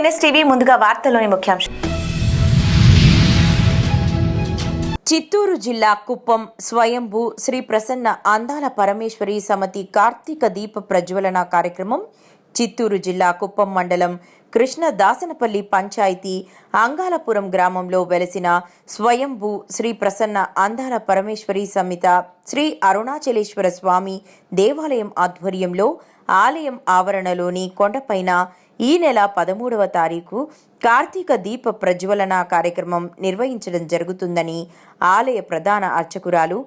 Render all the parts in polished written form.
NSTV ముందుగా వార్తల్లోని ముఖ్యాంశాలు. చిత్తూరు జిల్లా కుప్పం స్వయంభూ శ్రీ ప్రసన్న అందాల పరమేశ్వరి సమితి కార్తీక దీప ప్రజ్వలన కార్యక్రమం చిత్తూరు జిల్లా కుప్పం మండలం కృష్ణదాసనపల్లి పంచాయతీ అంగాలపురం గ్రామంలో వెలసిన స్వయంభూ శ్రీ ప్రసన్న అందాల పరమేశ్వరి సమిత శ్రీ అరుణాచలేశ్వర స్వామి దేవాలయం ఆధ్వర్యంలో ఆలయం ఆవరణలోని కొండపైన ఈ నెల 13వ తారీఖు కార్తీక దీప ప్రజ్వలన కార్యక్రమం నిర్వహించడం జరుగుతుందని ఆలయ ప్రధాన అర్చకురాలు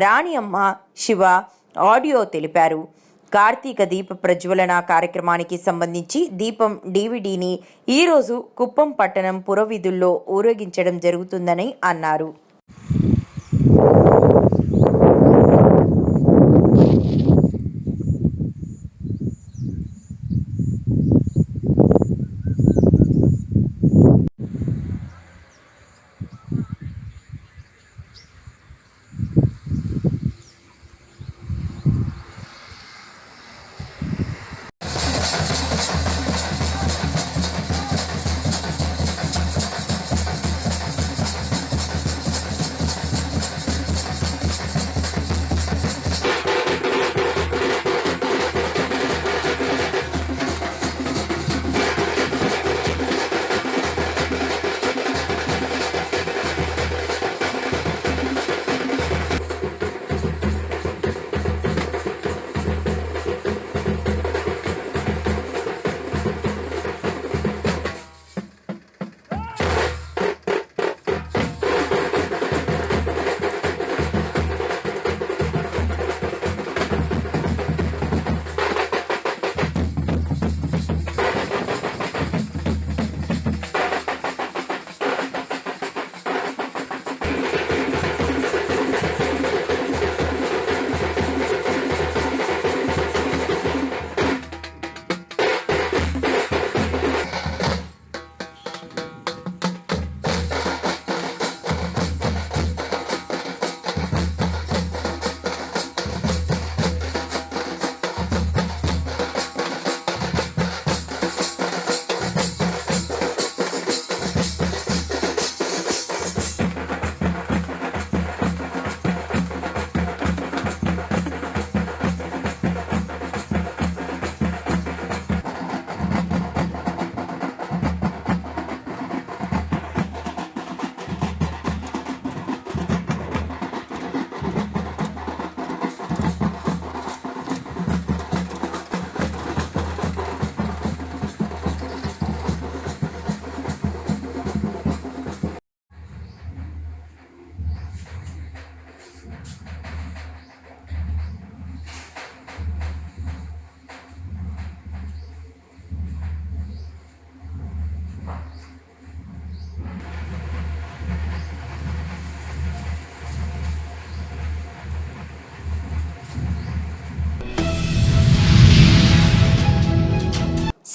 రాణియమ్మ శివ ఆడియో తెలిపారు. కార్తీక దీప ప్రజ్వలన కార్యక్రమానికి సంబంధించి దీపం DVDని ఈరోజు కుప్పం పట్టణం పురవీధుల్లో ఊరేగించడం జరుగుతుందని అన్నారు.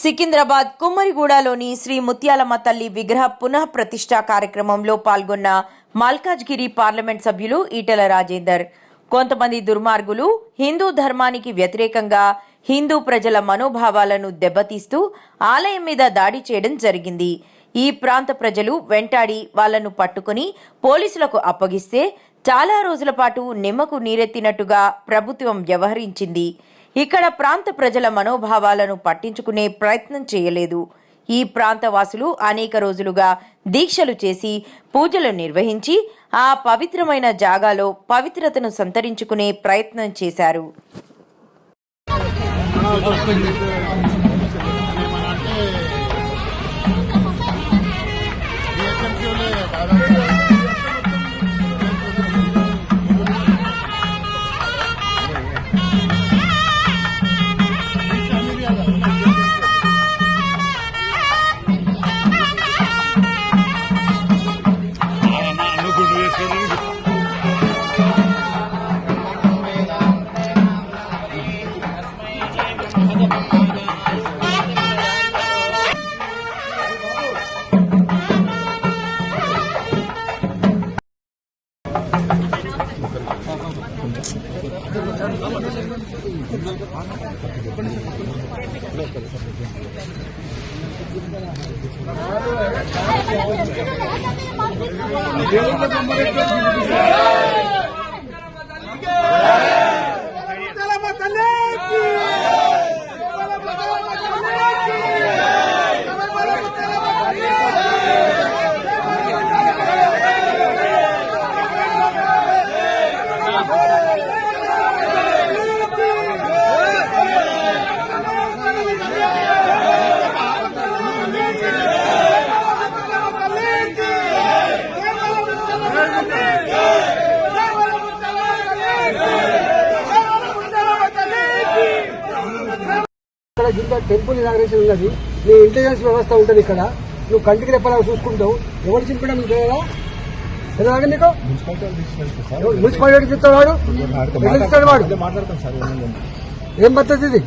సికింద్రాబాద్ కుమ్మరిగూడలోని శ్రీ ముత్యాలమ్మ తల్లి విగ్రహ పునః ప్రతిష్ఠా కార్యక్రమంలో పాల్గొన్న మల్కాజ్గిరి పార్లమెంట్ సభ్యులు ఈటెల రాజేందర్. కొంతమంది దుర్మార్గులు హిందూ ధర్మానికి వ్యతిరేకంగా హిందూ ప్రజల మనోభావాలను దెబ్బతీస్తూ ఆలయం మీద దాడి చేయడం జరిగింది. ఈ ప్రాంత ప్రజలు వెంటాడి వాళ్లను పట్టుకుని పోలీసులకు అప్పగిస్తే చాలా రోజుల పాటు నిమ్మకు నీరెత్తినట్టుగా ప్రభుత్వం వ్యవహరించింది. ఇక్కడ ప్రాంత ప్రజల మనోభావాలను పట్టించుకునే ప్రయత్నం చేయలేదు. ఈ ప్రాంతవాసులు అనేక రోజులుగా దీక్షలు చేసి పూజలు నిర్వహించి ఆ పవిత్రమైన జాగాలో పవిత్రతను సంతరించుకునే ప్రయత్నం చేశారు. ఇక్కడ టెంపుల్ ఇనాగ్రేషన్ ఉన్నది. నీ ఇంటెలిజెన్స్ వ్యవస్థ ఉంటుంది ఇక్కడ. నువ్వు కంటికి రెప్పలా చూసుకుంటావు. ఎవరు చింపడం నీకు తెలియదా? నీకు మున్సిపాలిటీ చెప్తాడు వాడు, ఇస్తాడు వాడు. ఏం పద్ధతి ఇది?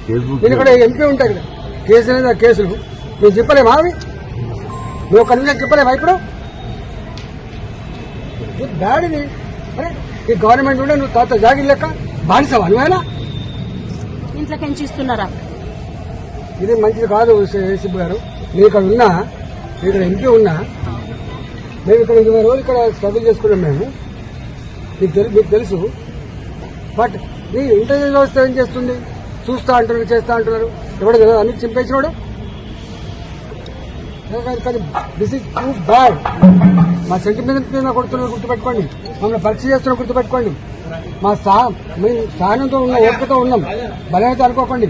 నేను ఇక్కడ ఎంపీ ఉంటాయి ఇక్కడ కేసు అనేది ఆ కేసులు నేను చెప్పలేమా? అవి నువ్వు కన్నా చెప్పలేమా? ఇప్పుడు బ్యాడ్ ఇది. అరే ఈ గవర్నమెంట్ ఉండే నువ్వు తాత జాగిరి లెక్క బానిసవా నువ్వేనా? ఇంట్లో పెంచిస్తున్నారా? ఇది మంచిది కాదు ఏసీపీ గారు. నేను ఇక్కడ ఉన్నా, ఇక్కడ ఎంపీ ఉన్నా, మేము ఇక్కడ 20 రోజులు ఇక్కడ స్ట్రగుల్ చేసుకున్నాం. మేము మీకు తెలుసు. బట్ ఈ ఇంటర్వ్యూ వ్యవస్థ ఏం చేస్తుంది? చూస్తా అంటున్నారు, చేస్తా అంటున్నారు. ఎవడు కదా అన్ని చింపేసినాడు. కానీ దిస్ ఇస్ టూ బ్యాడ్. మా సెంటిమెంట్ మీద కొడుతున్నారు గుర్తుపెట్టుకోండి. మమ్మల్ని పరీక్ష చేస్తున్నారు గుర్తుపెట్టుకోండి. మేము స్థానంతో ఉన్న ఓపికతో ఉన్నాం. బలమైతే అనుకోకండి.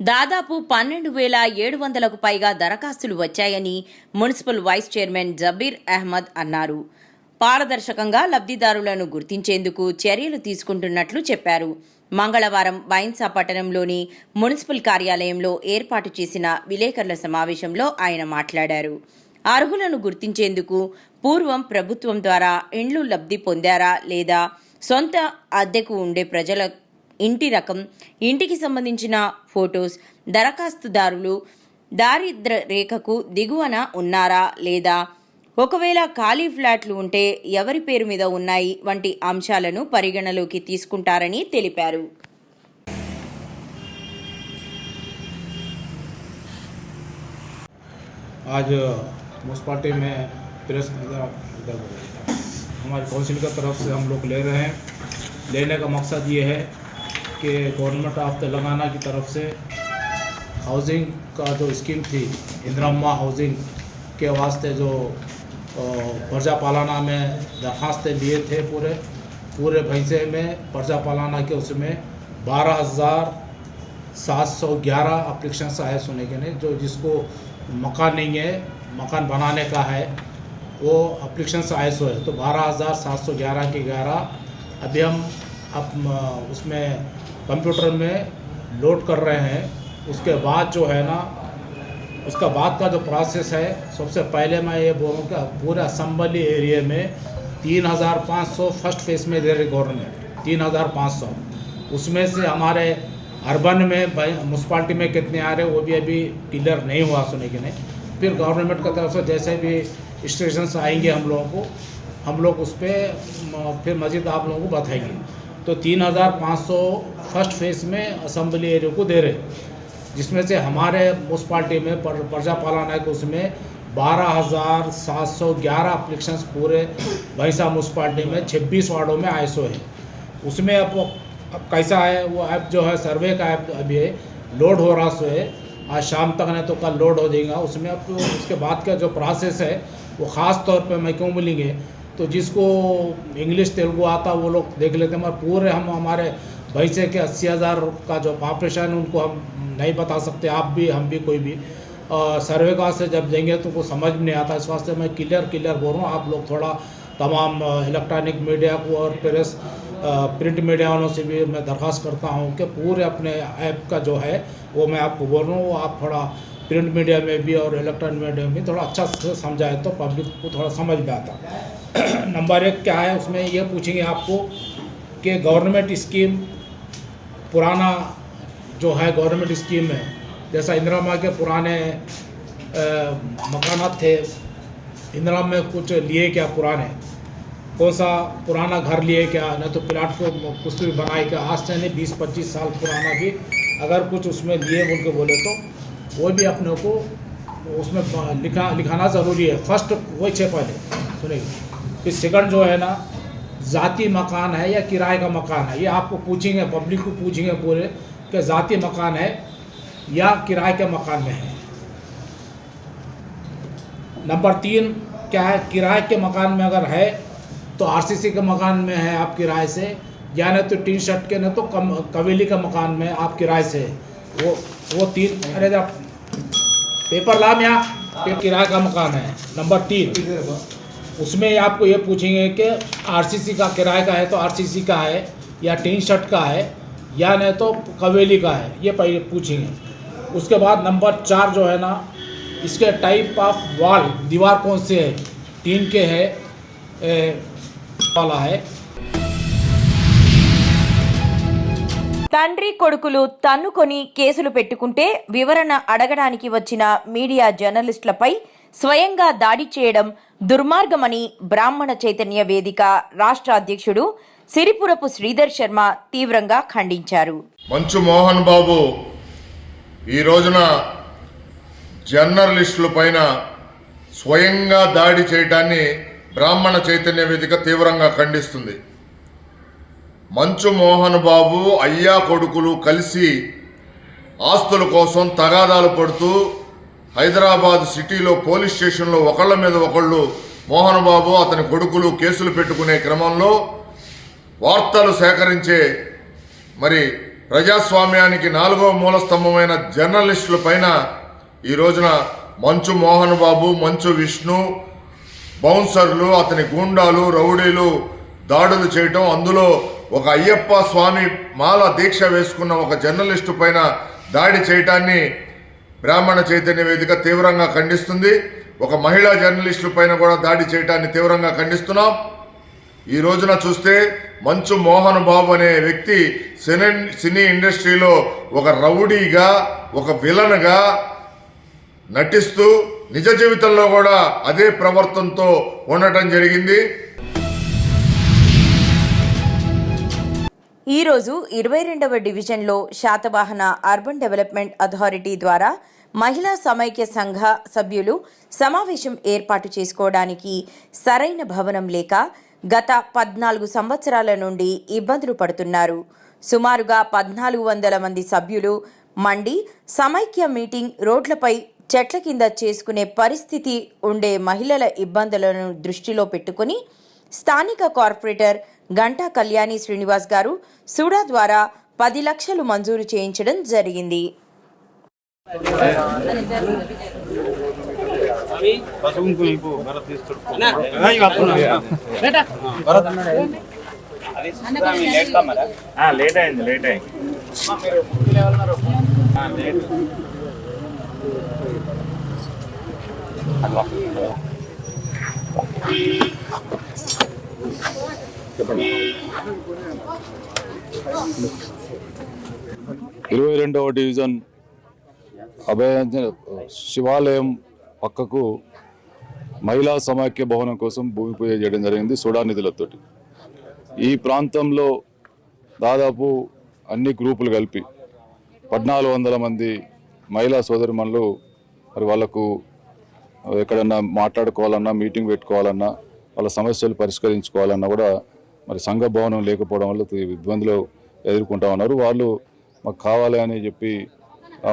దాదాపు 12,700కు పైగా దరఖాస్తులు వచ్చాయని municipal vice chairman Jabir Ahmed అన్నారు. పారదర్శకంగా లబ్ధిదారులను గుర్తించేందుకు చర్యలు తీసుకుంటున్నట్లు చెప్పారు. మంగళవారం బైన్సా పట్టణంలోని మున్సిపల్ కార్యాలయంలో ఏర్పాటు చేసిన విలేకరుల సమావేశంలో ఆయన మాట్లాడారు. అర్హులను గుర్తించేందుకు పూర్వం ప్రభుత్వం ద్వారా ఇండ్లు లబ్ధి పొందారా లేదా, సొంత అద్దెకు ఉండే ప్రజల ఇంటి రకం, ఇంటికి సంబంధించిన ఫొటోస్, దరఖాస్తుదారులు దారిద్ర్య రేఖకు దిగువన ఉన్నారా లేదా, ఒకవేళ ఖాళీ ఫ్లాట్లు ఉంటే ఎవరి పేరు మీద ఉన్నాయి వంటి అంశాలను పరిగణలోకి తీసుకుంటారని తెలిపారు. आज म्यूनसिपालिटी में प्रेस हमारी काउंसिल की तरफ से हम लोग ले रहे हैं। लेने का मकसद ये है कि गवर्नमेंट ऑफ तेलंगाना की तरफ से हाउसिंग का जो स्कीम थी, इंदिरा हाउसिंग के वास्ते जो पर्जा पालाना में दरख्वास्तें लिए थे, पूरे भैंसे में पर्जा पालाना के उसमें 12,711 अप्लीकेशन आए सुने के नहीं। जो जिसको मकान नहीं है, मकान बनाने का है, वो अप्लीकेशन आए सो है। तो 12,711 के 11 अभी हम उसमें कंप्यूटर में लोड कर रहे हैं। उसके बाद जो है ना, उसका बाद का जो प्रोसेस है, सबसे पहले मैं ये बोलूँ कि पूरे असम्बली एरिया में 3,500 फर्स्ट फेज में दे रही गवर्नमेंट, 3,500। उसमें से हमारे अर्बन में म्यूनसिपाल्टी में कितने आ रहे वो भी अभी क्लियर नहीं हुआ सुने के नहीं। फिर गवर्नमेंट की तरफ से जैसे भी स्टेशन आएंगे हम लोग उस पर फिर मजीद आप लोगों को बताएंगे। तो 3,500 फर्स्ट फेज में असम्बली एरिया को दे रहे, जिसमें से हमारे म्यूनसिपाल्टी में पर्जा पालाना के उसमें 12,711 अप्लीकेशन पूरे भैंसा म्यूनसिपाल्टी में 26 वार्डों में आए सो है। उसमें अब कैसा है, वो ऐप जो है सर्वे का ऐप अभी लोड हो रहा सो है। आज शाम तक नहीं तो कल लोड हो जाएगा। उसमें अब उसके बाद का जो प्रोसेस है वो ख़ास तौर पे मैं क्यों बोलेंगे, तो जिसको इंग्लिश तेलुगु आता वो लोग देख लेते हैं, मगर पूरे हम हमारे भैंसे के 80,000 का जो पॉपुलेशन है उनको हम नहीं बता सकते, आप भी हम भी कोई भी। सर्वे का से जब देंगे तो वो समझ में नहीं आता, इस वास्ते मैं क्लियर बोल रहा हूँ। आप लोग थोड़ा तमाम इलेक्ट्रॉनिक मीडिया को और प्रेस प्रिंट मीडिया वालों से भी मैं दरख्वास्त करता हूँ कि पूरे अपने ऐप का जो है वो मैं आपको बोल रहा हूँ, वो आप थोड़ा प्रिंट मीडिया में भी और इलेक्ट्रॉनिक मीडिया में थोड़ा अच्छा से समझाए तो पब्लिक को थोड़ा समझ में आता। नंबर 1 क्या है, उसमें ये पूछेंगे आपको कि गवर्नमेंट स्कीम पुराना जो है गवर्नमेंट स्कीम है, जैसा इंदिरा माँ के पुराने मकानात थे, इंदिरा में कुछ लिए क्या पुराने, कौन सा पुराना घर लिए क्या, नहीं तो प्लाट को कुछ भी बनाए क्या, आज से नहीं 20-25 साल पुराना भी अगर कुछ उसमें लिए बोल के बोले तो वो भी अपने को उसमें लिखाना ज़रूरी है। फर्स्ट वही छे पहले सुनेगी। फिर सेकंड जो है ना, ज़ाती मकान है या किराए का मकान है, ये आपको पूछेंगे, पब्लिक को पूछेंगे पूरे कि ज़ाती मकान है या किराए के मकान में है। नंबर 3 क्या है, किराए के मकान में अगर है तो आरसीसी के मकान में है आप किराए से, या नहीं तो टीन शर्ट के, नहीं तो कवेली का मकान में आप किराए से, वो 3। अरे जब पेपर लाम यहाँ किराए का मकान है। नंबर 3 उसमें आपको ये पूछेंगे कि आरसीसी का किराए का है तो आरसीसी का है या टीन शर्ट का है या नहीं तो कवेली का है, ये पहले पूछेंगे। उसके बाद नंबर 4 जो है ना, इसके टाइप ऑफ वॉल, दीवार कौन से है, टीन के है वाला है। తండ్రి కొడుకులు తన్నుకొని కేసులు పెట్టుకుంటే వివరణ అడగడానికి వచ్చిన మీడియా జర్నలిస్టులపై స్వయంగా దాడి చేయడం దుర్మార్గమని బ్రాహ్మణ చైతన్య వేదిక రాష్ట్ర అధ్యక్షుడు సిరిపురపు శ్రీధర్ శర్మ తీవ్రంగా ఖండించారు. మంచు మోహన్ బాబు ఈ రోజున జర్నలిస్టుల పైన స్వయంగా దాడి చేయడాన్ని బ్రాహ్మణ చైతన్య వేదిక తీవ్రంగా ఖండిస్తుంది. మంచు మోహన్ బాబు అయ్యా కొడుకులు కలిసి ఆస్తుల కోసం తగాదాలు పడుతూ హైదరాబాద్ సిటీలో పోలీస్ స్టేషన్లో ఒకళ్ళ మీద ఒకళ్ళు మోహన్ బాబు అతని కొడుకులు కేసులు పెట్టుకునే క్రమంలో వార్తలు సేకరించే మరి ప్రజాస్వామ్యానికి 4వ మూలస్తంభమైన జర్నలిస్టుల పైన ఈ రోజున మంచు మోహన్ బాబు, మంచు విష్ణు, బౌన్సర్లు, అతని గూండాలు, రౌడీలు దాడులు చేయటం, అందులో ఒక అయ్యప్ప స్వామి మాల దీక్ష వేసుకున్న ఒక జర్నలిస్టు పైన దాడి చేయటాన్ని బ్రాహ్మణ చైతన్య వేదిక తీవ్రంగా ఖండిస్తుంది. ఒక మహిళా జర్నలిస్టుల పైన కూడా దాడి చేయటాన్ని తీవ్రంగా ఖండిస్తున్నాం. ఈ రోజున చూస్తే మంచు మోహన్ బాబు అనే వ్యక్తి సినీ ఇండస్ట్రీలో ఒక రౌడీగా, ఒక విలన్గా నటిస్తూ నిజ జీవితంలో కూడా అదే ప్రవర్తనతో ఉండటం జరిగింది. ఈరోజు 22వ డివిజన్లో శాతవాహన అర్బన్ డెవలప్మెంట్ అథారిటీ ద్వారా మహిళా సమైక్య సంఘ సభ్యులు సమావేశం ఏర్పాటు చేసుకోవడానికి సరైన భవనం లేక గత 14 సంవత్సరాల నుండి ఇబ్బందులు పడుతున్నారు. సుమారుగా 1400 మంది సభ్యులు మండి సమైక్య మీటింగ్ రోడ్లపై చెట్ల కింద చేసుకునే పరిస్థితి ఉండే మహిళల ఇబ్బందులను దృష్టిలో పెట్టుకుని స్థానిక కార్పొరేటర్ గంటా కళ్యాణి శ్రీనివాస్ గారు సూడా ద్వారా 10 లక్షలు మంజూరు చేయించడం జరిగింది. లేట్ అయింది 22వ డివిజన్ అభయాంజన శివాలయం పక్కకు మహిళా సమాఖ్య భవనం కోసం భూమి పూజ చేయడం జరిగింది సోడా నిధులతోటి. ఈ ప్రాంతంలో దాదాపు అన్ని గ్రూపులు కలిపి 1400 మంది మహిళా సోదరిమణులు మరి వాళ్ళకు ఎక్కడన్నా మాట్లాడుకోవాలన్నా, మీటింగ్ పెట్టుకోవాలన్నా, వాళ్ళ సమస్యలు పరిష్కరించుకోవాలన్నా కూడా మరి సంఘ భవనం లేకపోవడం వల్ల ఇబ్బందులు ఎదుర్కొంటా ఉన్నారు. వాళ్ళు మాకు కావాలి అని చెప్పి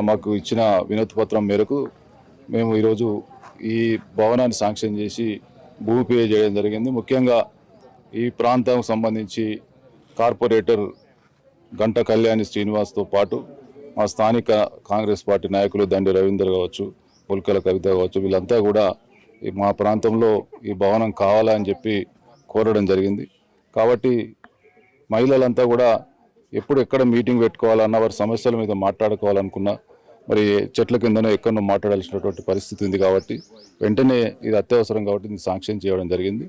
మాకు ఇచ్చిన వినతి పత్రం మేరకు మేము ఈరోజు ఈ భవనాన్ని శాంక్షన్ చేసి భూమి పూజ చేయడం జరిగింది. ముఖ్యంగా ఈ ప్రాంతం సంబంధించి కార్పొరేటర్ గంట కళ్యాణి శ్రీనివాస్తో పాటు మా స్థానిక కాంగ్రెస్ పార్టీ నాయకులు దండి రవీందర్ కావచ్చు, పుల్కల కవిత కావచ్చు, వీళ్ళంతా కూడా మా ప్రాంతంలో ఈ భవనం కావాలని చెప్పి కోరడం జరిగింది. కాబట్టి మహిళలంతా కూడా ఎప్పుడు ఎక్కడ మీటింగ్ పెట్టుకోవాలన్నా, వారి సమస్యల మీద మాట్లాడుకోవాలనుకున్నా మరి చెట్ల కిందనో ఎక్కడో మాట్లాడాల్సినటువంటి పరిస్థితి ఉంది. కాబట్టి వెంటనే ఇది అత్యవసరం కాబట్టి దీన్ని శాంక్షన్ చేయడం జరిగింది.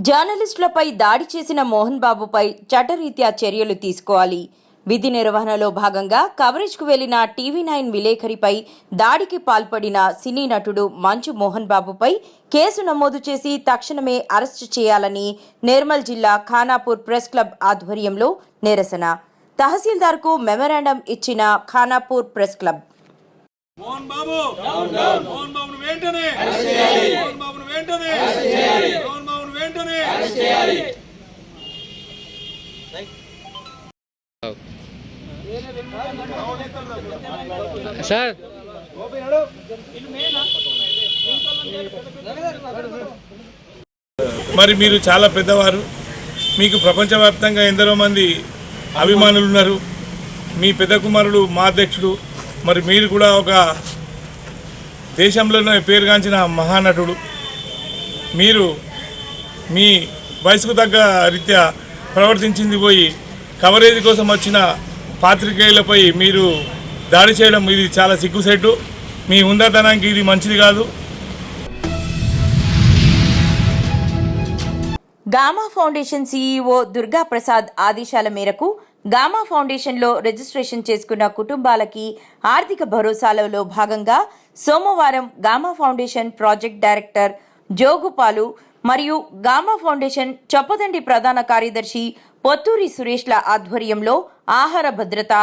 జర్నలిస్టులపై దాడి చేసిన మోహన్ బాబుపై చట్టరీత్యా చర్యలు తీసుకోవాలి. విధి నిర్వహణలో భాగంగా కవరేజ్కు వెళ్లిన టీవీ9 విలేకరిపై దాడికి పాల్పడిన సినీ నటుడు మంచు మోహన్ బాబుపై కేసు నమోదు చేసి తక్షణమే అరెస్టు చేయాలని నిర్మల్ జిల్లా ఖానాపూర్ ప్రెస్ క్లబ్ ఆధ్వర్యంలో నిరసన. తహసీల్దార్కు మెమరాండం ఇచ్చిన ఖానాపూర్ ప్రెస్ క్లబ్. మోహన్ బాబు మోహన్ బాబును వెంటనే మోహన్ బాబును వెంటనే మోహన్ బాబును వెంటనే సార్ మరి మీరు చాలా పెద్దవారు, మీకు ప్రపంచవ్యాప్తంగా ఎందరో మంది అభిమానులు ఉన్నారు. మీ పెద్ద కుమారుడు మా అధ్యక్షుడు, మరి మీరు కూడా ఒక దేశంలోనే పేరుగాంచిన మహానటుడు. మీరు మీ వయసుకు తగ్గ రీత్యా ప్రవర్తించింది పోయి కవరేజ్ కోసం వచ్చిన పాత్రికేయులపై మీరు దాడి చేయడం ఇది చాలా సిగ్గుసేటు. మీ హుందాతనానికి ఇది మంచిది కాదు. Gamma foundation CEO Durga Prasad ఆదేశాల మేరకు గామా ఫౌండేషన్లో రిజిస్ట్రేషన్ చేసుకున్న కుటుంబాలకి ఆర్థిక భరోసాలలో భాగంగా సోమవారం గామా ఫౌండేషన్ ప్రాజెక్ట్ డైరెక్టర్ జోగుపాలు మరియు గామా ఫౌండేషన్ చొప్పదండి ప్రధాన కార్యదర్శి పొత్తూరి సురేష్ల ఆధ్వర్యంలో ఆహార భద్రత,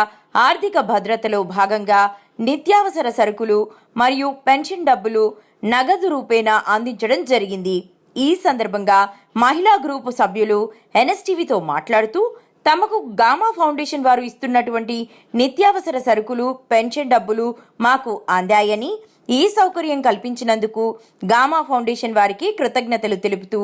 ఆర్థిక భద్రతలో భాగంగా నిత్యావసర సరుకులు మరియు పెన్షన్ డబ్బులు నగదు రూపేణా అందించడం జరిగింది. ఈ సందర్భంగా మహిళా గ్రూపు సభ్యులు ఎన్ఎస్టీవీతో మాట్లాడుతూ తమకు గామా ఫౌండేషన్ వారు ఇస్తున్నటువంటి నిత్యావసర సరుకులు, పెన్షన్ డబ్బులు మాకు అందాయని, ఈ సౌకర్యం కల్పించినందుకు గామా ఫౌండేషన్ వారికి కృతజ్ఞతలు తెలుపుతూ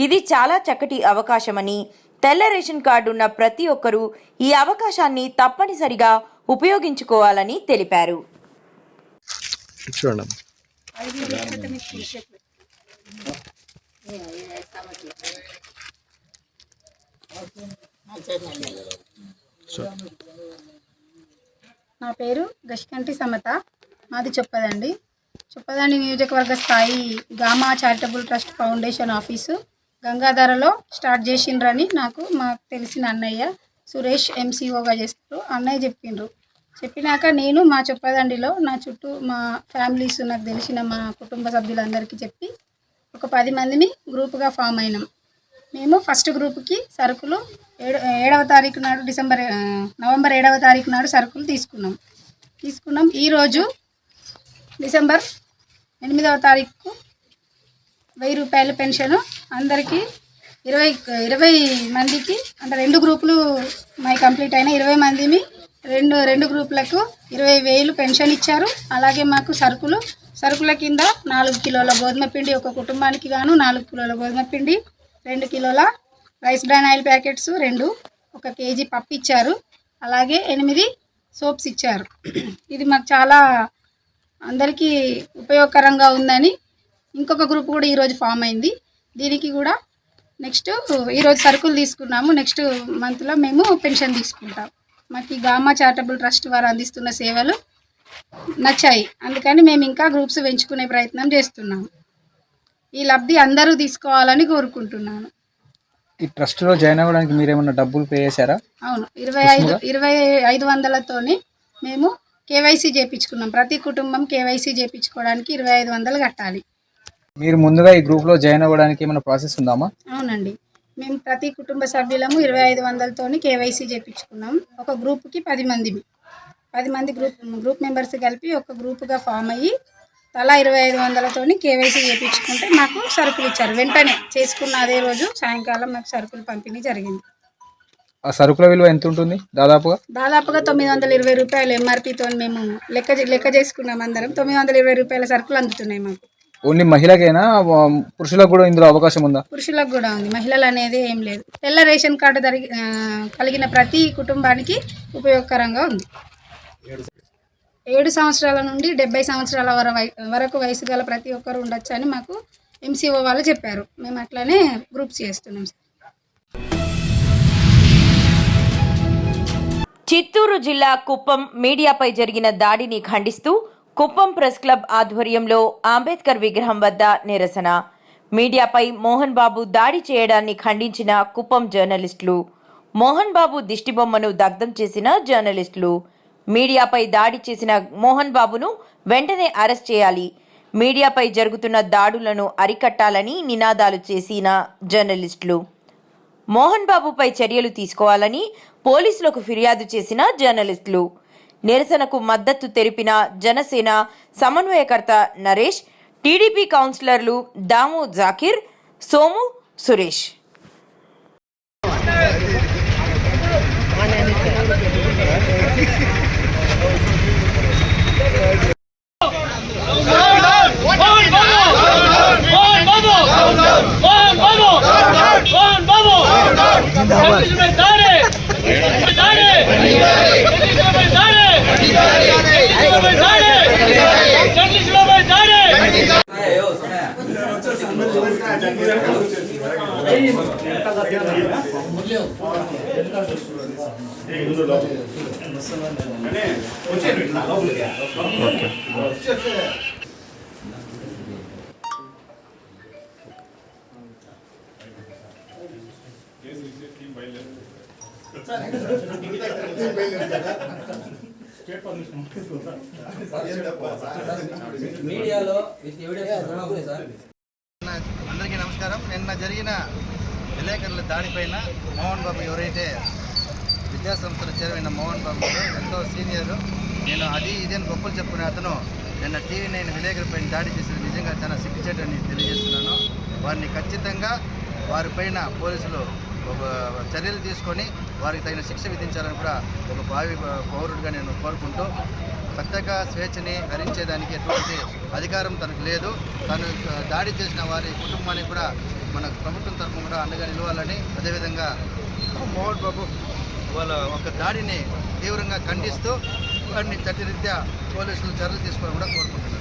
ఇది చాలా చక్కటి అవకాశమని, తెల్ల రేషన్ కార్డు ఉన్న ప్రతి ఒక్కరూ ఈ అవకాశాన్ని తప్పనిసరిగా ఉపయోగించుకోవాలని తెలిపారు. నా పేరు గష్కంటి సమత, మాది చొప్పదండి. చొప్పదండి నియోజకవర్గ స్థాయి Gama charitable trust foundation office గంగాధరలో స్టార్ట్ చేసిండ్రని మాకు తెలిసిన అన్నయ్య సురేష్ ఎంసీఓగా చేస్తారు. అన్నయ్య చెప్పినాక నేను మా చొప్పదండిలో నా చుట్టూ మా ఫ్యామిలీస్, నాకు తెలిసిన మా కుటుంబ సభ్యులందరికీ చెప్పి ఒక 10 మందిని గ్రూపుగా ఫామ్ అయినాం. మేము ఫస్ట్ గ్రూప్కి సరుకులు 7వ తారీఖు నాడు నవంబర్ 7వ తారీఖు నాడు సరుకులు తీసుకున్నాం. ఈరోజు డిసెంబర్ 8వ తారీఖు 1000 రూపాయల పెన్షను అందరికీ 20 మందికి, అంటే 2 గ్రూపులు మై కంప్లీట్ అయిన 20 మందిని రెండు గ్రూపులకు 20,000 పెన్షన్ ఇచ్చారు. అలాగే మాకు సరుకుల కింద 4 కిలోల గోధుమ పిండి, ఒక కుటుంబానికి గాను 4 కిలోల గోధుమ పిండి, 2 కిలోల rice bran oil packets 2, 1 KG పప్పు ఇచ్చారు. అలాగే 8 సోప్స్ ఇచ్చారు. ఇది మాకు చాలా అందరికీ ఉపయోగకరంగా ఉందని ఇంకొక గ్రూప్ కూడా ఈరోజు ఫామ్ అయింది. దీనికి కూడా నెక్స్ట్ ఈరోజు సరుకులు తీసుకున్నాము. నెక్స్ట్ మంత్లో మేము పెన్షన్ తీసుకుంటాం. మాకు ఈ గామా చారిటబుల్ ట్రస్ట్ వారు అందిస్తున్న సేవలు నచ్చాయి. అందుకని మేము ఇంకా గ్రూప్స్ పెంచుకునే ప్రయత్నం చేస్తున్నాము. ఈ లబ్ధి అందరూ తీసుకోవాలని కోరుకుంటున్నాను. ఈ ట్రస్ట్లో జాయిన్ అవ్వడానికి మీరు ఏమన్నా డబ్బులు పే చేశారా? అవును, 2500తోని మేము కేవైసీ చేయించుకున్నాం. ప్రతి కుటుంబం కేవైసీ చేయించుకోవడానికి 2500 కట్టాలి. మీరు ముందుగా ఈ గ్రూప్లో జాయిన్ అవ్వడానికి ఏమైనా ప్రాసెస్ ఉందామా? అవునండి, మేము ప్రతి కుటుంబ సభ్యులము 2500తోని కేవైసీ చేయించుకున్నాం. ఒక గ్రూప్కి 10 మంది గ్రూప్ మెంబర్స్ కలిపి ఒక గ్రూప్గా ఫామ్ అయ్యి తలా 2500తోని కేవైసీ చేయించుకుంటే మాకు సరుకులు ఇచ్చారు. వెంటనే చేసుకున్న అదే రోజు సాయంకాలం మాకు సరుకులు పంపిణీ జరిగింది. ఆ సరుకుల విలువ ఎంత ఉంటుంది దాదాపుగా? దాదాపుగా 920 రూపాయలు ఎంఆర్పితో మేము లెక్క చేసుకున్నాం. అందరం 920 రూపాయల సరుకులు అందుతున్నాయి మాకు. ఓన్లీ మహిళకైనా పురుషులకు కూడా ఇందులో అవకాశం ఉందా? పురుషులకు కూడా ఉంది, మహిళలు అనేది ఏం లేదు. తెల్ల రేషన్ కార్డు కలిగిన ప్రతి కుటుంబానికి ఉపయోగకరంగా ఉంది. 7 సంవత్సరాల నుండి 70 సంవత్సరాల వరకు వయసు గల ప్రతి ఒక్కరు ఉండొచ్చు అని మాకు ఎంసీఓ వాళ్ళు చెప్పారు. మేము అట్లానే గ్రూప్స్ చేస్తున్నాం సార్. చిత్తూరు జిల్లా కుప్పం మీడియాపై జరిగిన దాడిని ఖండిస్తూ కుప్పం ప్రెస్ క్లబ్ ఆధ్వర్యంలో అంబేద్కర్ విగ్రహం వద్ద నిరసన. మీడియాపై మోహన్ బాబు దాడి చేయడాన్ని ఖండించిన కుప్పం జర్నలిస్టులు. మోహన్ బాబు దిష్టిబొమ్మను దగ్ధం చేసిన జర్నలిస్టులు. మీడియాపై దాడి చేసిన మోహన్ బాబును వెంటనే అరెస్ట్ చేయాలి, మీడియాపై జరుగుతున్న దాడులను అరికట్టాలని నినాదాలు చేసిన జర్నలిస్టులు. మోహన్ బాబుపై చర్యలు తీసుకోవాలని పోలీసులకు ఫిర్యాదు చేసిన జర్నలిస్టులు. నిరసనకు మద్దతు తెలిపిన జనసేన సమన్వయకర్త నరేష్, టీడీపీ కౌన్సిలర్లు దాము జాకీర్, సోము, సురేష్. అందరికీ నమస్కారం. నిన్న జరిగిన విలేకరుల దాడిపైన మోహన్ బాబు ఎవరైతే విద్యాసంస్థల చేరువైన మోహన్ బాబు ఎంతో సీనియర్, నేను అది ఇదేని గొప్పలు చెప్పుకునే అతను నిన్న TV9 విలేకరులపైన దాడి చేసేది నిజంగా చాలా సిగ్గుచేటని తెలియజేస్తున్నాను. వారిని ఖచ్చితంగా వారిపైన పోలీసులు ఒక చర్యలు తీసుకొని వారికి తగిన శిక్ష విధించాలని కూడా ఒక భావి పౌరుడిగా నేను కోరుకుంటూ, పత్రికా స్వేచ్ఛని హరించేదానికి ఎటువంటి అధికారం తనకు లేదు. తను దాడి చేసిన వారి కుటుంబానికి కూడా మన ప్రభుత్వం తరఫున కూడా అండగా నిలవాలని, అదేవిధంగా మోహన్ బాబు వాళ్ళ ఒక దాడిని తీవ్రంగా ఖండిస్తూ వారిని చట్టరీత్యా పోలీసులు చర్యలు తీసుకోవాలని కూడా కోరుకుంటున్నారు.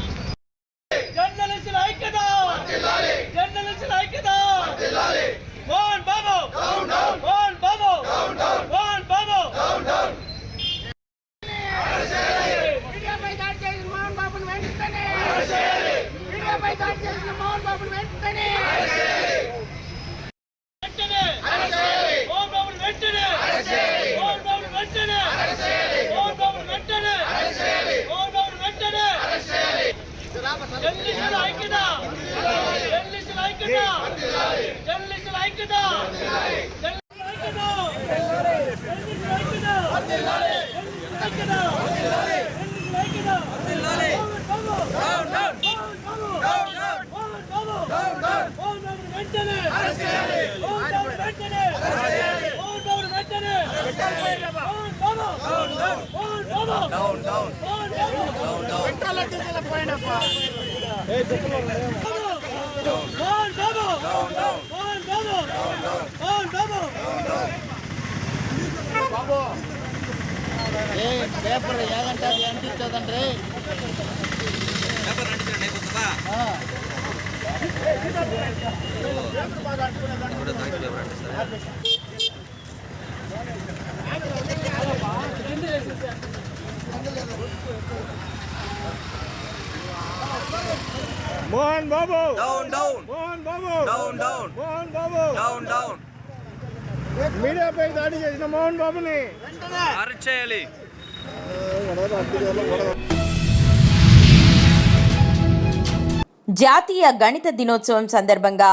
పేపర్ ఏదంటే అది అంటించదండి. Mohan Babu down down, Mohan Babu down down, Mohan Babu down down. మీడియాపై దాడి చేసిన మోహన్ బాబుని అరెస్ట్ చేయాలి. జాతీయ గణిత దినోత్సవం సందర్భంగా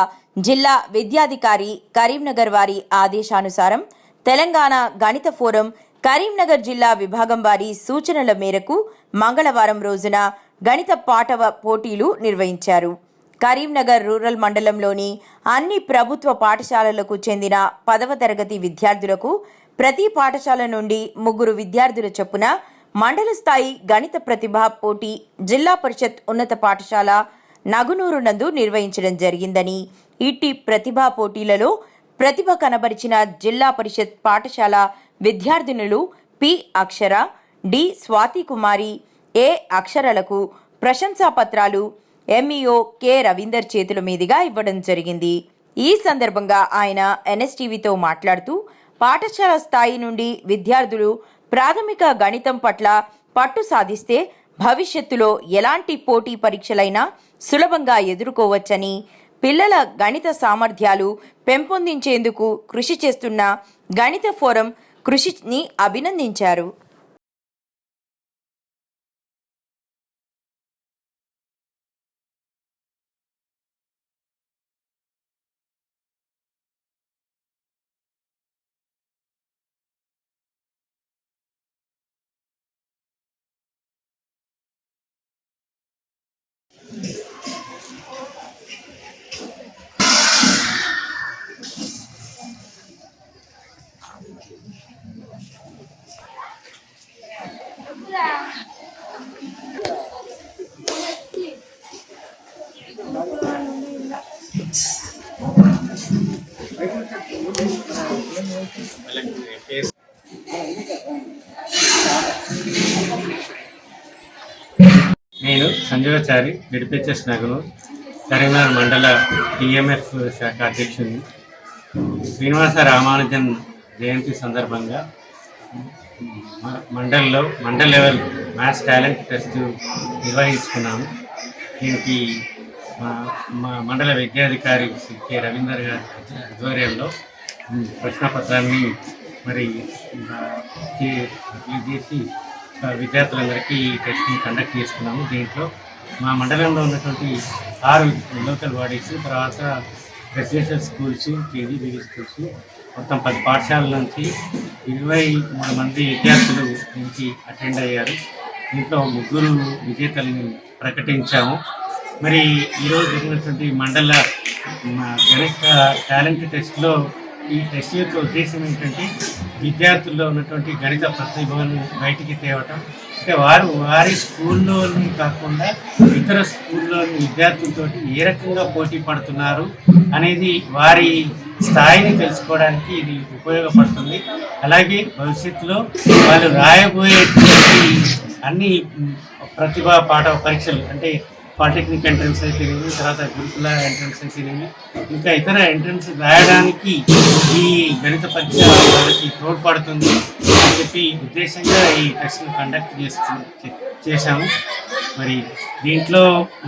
జిల్లా విద్యాధికారి కరీంనగర్ వారి ఆదేశానుసారం తెలంగాణ గణిత ఫోరం కరీంనగర్ జిల్లా విభాగం వారి సూచనల మేరకు మంగళవారం రోజున గణిత పాఠవ పోటీలు నిర్వహించారు. కరీంనగర్ రూరల్ మండలంలోని అన్ని ప్రభుత్వ పాఠశాలలకు చెందిన 10వ తరగతి విద్యార్థులకు ప్రతి పాఠశాల నుండి 3 విద్యార్థుల చొప్పున మండల స్థాయి గణిత ప్రతిభా పోటీ జిల్లా పరిషత్ ఉన్నత పాఠశాల నగునూరు నందు నిర్వహించడం జరిగిందని, ఇట్టి ప్రతిభా పోటీలలో ప్రతిభ కనబరిచిన జిల్లా పరిషత్ పాఠశాల విద్యార్థినులు పి అక్షర, డి స్వాతి కుమారి, ఏ అక్షరలకు ప్రశంసా పత్రాలు ఎంఈఓ కె రవీందర్ చేతుల మీదుగా ఇవ్వడం జరిగింది. ఈ సందర్భంగా ఆయన ఎన్ఎస్టీవీతో మాట్లాడుతూ పాఠశాల స్థాయి నుండి విద్యార్థులు ప్రాథమిక గణితం పట్ల పట్టు సాధిస్తే భవిష్యత్తులో ఎలాంటి పోటీ పరీక్షలైనా సులభంగా ఎదుర్కోవచ్చని, పిల్లల గణిత సామర్థ్యాలు పెంపొందించేందుకు కృషి చేస్తున్న గణిత ఫోరం కృషిని అభినందించారు. నేను సంజీవాచారి డిడిపిహెచ్ఎస్ నగనూర్ కరీంనగర్ మండల టీఎంఎఫ్ శాఖ అధ్యక్షుడిని. శ్రీనివాస రామానుజన్ జయంతి సందర్భంగా mandal level maths talent test నిర్వహించుకున్నాము. దీనికి మా మండల విద్యాధికారి శ్రీ కె రవీందర్ గారి ఆధ్వర్యంలో ప్రశ్నపత్రాన్ని మరి చేసి విద్యార్థులందరికీ ఈ టెస్ట్ని కండక్ట్ చేసుకున్నాము. దీంట్లో మా మండలంలో ఉన్నటువంటి 6 లోకల్ బాడీస్, తర్వాత రెసిడెన్షియల్ స్కూల్స్, కేజీబీవీ స్కూల్స్, మొత్తం 10 పాఠశాలల నుంచి 23 మంది విద్యార్థులు దీనికి అటెండ్ అయ్యారు. దీంట్లో 3 విజేతల్ని ప్రకటించాము. మరి ఈరోజు జరిగినటువంటి మండల గణిత టాలెంట్ టెస్ట్లో ఈ టెస్ట్ యొక్క ఉద్దేశం ఏంటంటే విద్యార్థుల్లో ఉన్నటువంటి గణిత ప్రతిభను బయటికి తేవటం, అంటే వారి స్కూల్లోని కాకుండా ఇతర స్కూల్లోని విద్యార్థులతో ఏ రకంగా పోటీ పడుతున్నారు అనేది వారి స్థాయిని తెలుసుకోవడానికి ఇది ఉపయోగపడుతుంది. అలాగే భవిష్యత్తులో వాళ్ళు రాయబోయేటువంటి అన్ని ప్రతిభా పాఠ పరీక్షలు, అంటే పాలిటెక్నిక్ ఎంట్రన్స్ అయితేనేమి, తర్వాత గురుకుల ఎంట్రన్స్ అయితేనేమి, ఇంకా ఇతర ఎంట్రన్స్ రాయడానికి ఈ గణిత పరీక్ష వాళ్ళకి తోడ్పడుతుంది అని చెప్పి ఉద్దేశంగా ఈ టెస్ట్ను కండక్ట్ చేశాము. మరి దీంట్లో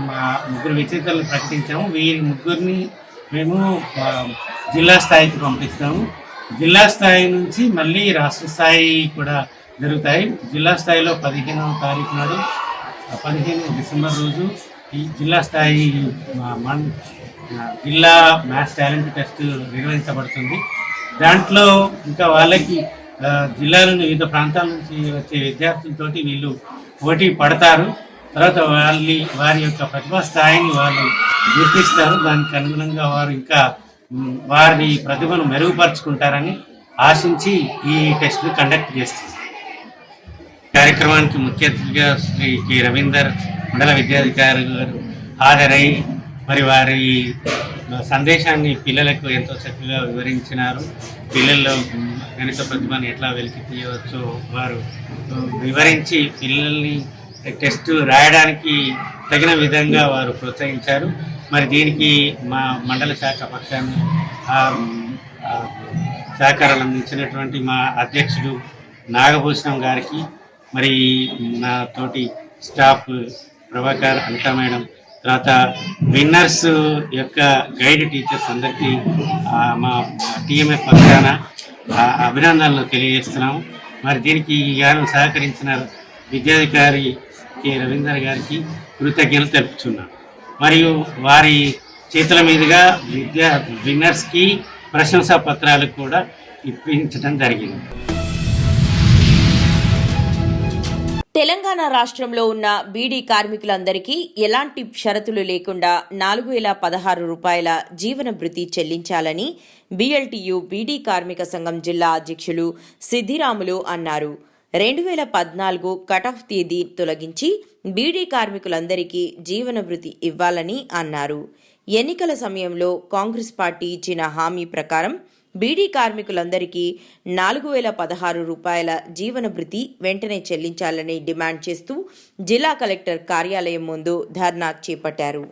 మా 3 విజేతలను ప్రకటించాము. వీరి 3ని మేము జిల్లా స్థాయికి పంపిస్తాము. జిల్లా స్థాయి నుంచి మళ్ళీ రాష్ట్ర స్థాయి కూడా జరుగుతాయి. జిల్లా స్థాయిలో 15వ తారీఖు నాడు 15 డిసెంబర్ రోజు ఈ జిల్లా స్థాయి జిల్లా మ్యాథ్స్ టాలెంట్ టెస్ట్ నిర్వహించబడుతుంది. దాంట్లో ఇంకా వాళ్ళకి జిల్లాలోని వివిధ ప్రాంతాల నుంచి వచ్చే విద్యార్థులతోటి వీళ్ళు పోటీ పడతారు. తర్వాత వారి యొక్క ప్రతిభా స్థాయిని వాళ్ళు గుర్తిస్తారు. దానికి అనుగుణంగా వారు ఇంకా వారి ప్రతిభను మెరుగుపరుచుకుంటారని ఆశించి ఈ టెస్ట్ను కండక్ట్ చేస్తారు. కార్యక్రమానికి ముఖ్య అతిథిగా శ్రీ కె రవీందర్ మండల విద్యాధికారి గారు హాజరై మరి వారి సందేశాన్ని పిల్లలకు ఎంతో చక్కగా వివరించినారు. పిల్లల్లో గణిత ప్రతిభను ఎట్లా వెలికి తీయవచ్చో వారు వివరించి పిల్లల్ని టెస్ట్ రాయడానికి తగిన విధంగా వారు ప్రోత్సహించారు. మరి దీనికి మా మండల శాఖ పక్షాన్ని సహకారాలు అందించినటువంటి మా అధ్యక్షుడు నాగభూషణం గారికి, మరి నా తోటి స్టాఫ్ ప్రభాకర్, అనితా మేడం, తర్వాత విన్నర్స్ యొక్క గైడ్ టీచర్స్ అందరికీ మా టీఎంఎఫ్ పక్షాన అభినందనలు తెలియజేస్తున్నాము. మరి దీనికి గాను సహకరించిన విద్యాధికారి కె రవీందర్ గారికి కృతజ్ఞతలు తెలుపుతున్నాను. మరియు వారి చేతుల మీదుగా విన్నర్స్కి ప్రశంసా పత్రాలు కూడా ఇప్పించడం జరిగింది. తెలంగాణ రాష్ట్రంలో ఉన్న బీడీ కార్మికులందరికీ ఎలాంటి షరతులు లేకుండా 4016 రూపాయల జీవన భృతి చెల్లించాలని బీఎల్టీయూ బీడీ కార్మిక సంఘం జిల్లా అధ్యక్షులు సిద్దిరాములు అన్నారు. 2014 కటాఫ్ తేదీ తొలగించి బీడీ కార్మికులందరికీ జీవన భృతి ఇవ్వాలని అన్నారు. ఎన్నికల సమయంలో కాంగ్రెస్ పార్టీ ఇచ్చిన హామీ ప్రకారం బీడీ కార్మికులందరికీ 4016 రూపాయల జీవన భృతి వెంటనే చెల్లించాలని డిమాండ్ చేస్తూ జిల్లా కలెక్టర్ కార్యాలయం ముందు ధర్నా చేపట్టారు.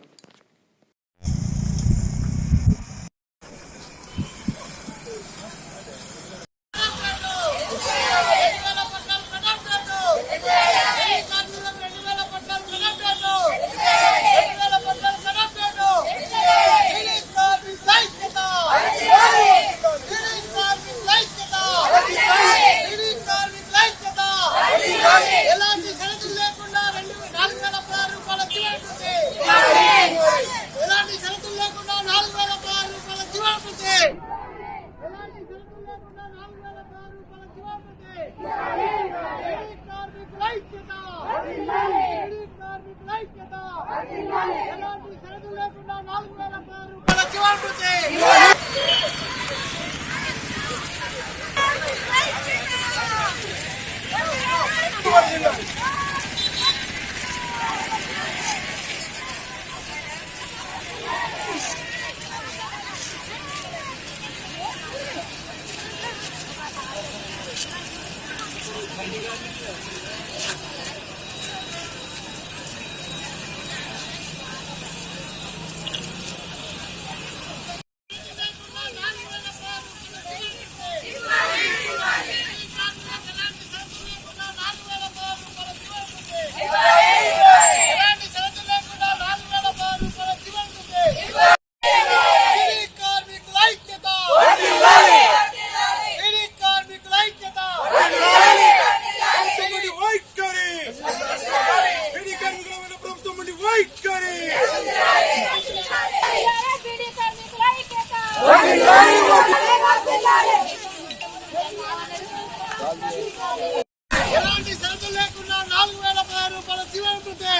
ఎలాంటి షరతులు లేకుండా 4016 రూపాయల జీవన భృతి